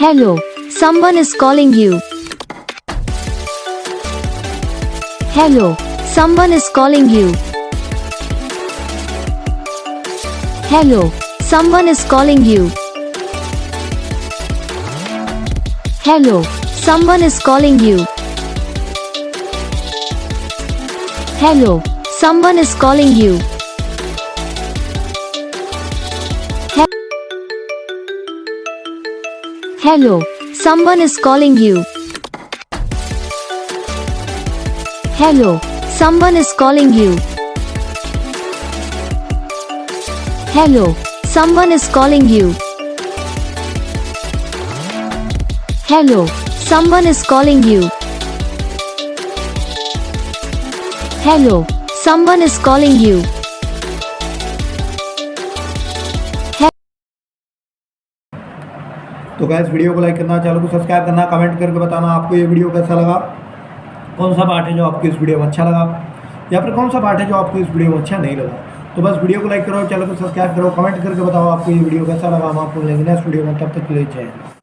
Hello, someone is calling you. Hello, someone is calling you. Hello, someone is calling you. Hello, someone is calling you. Hello, someone is calling you. Hello, someone is calling you. Hello, someone is calling you. Hello, someone is calling you. Hello, someone is calling you. Hello, someone is calling you. तो guys video को like करना, channel को subscribe करना, comment करके बताना आपको ये video कैसा लगा, कौन सा पार्ट है जो आपको इस वीडियो में अच्छा लगा या फिर कौन सा पार्ट है जो आपको इस वीडियो में अच्छा नहीं लगा। तो बस वीडियो को लाइक करो, चैनल को सब्सक्राइब करो, कमेंट करके बताओ आपको ये वीडियो कैसा लगा। हम आपको मिलेंगे नेक्स्ट वीडियो में, तब तक के लिए जय हिंद।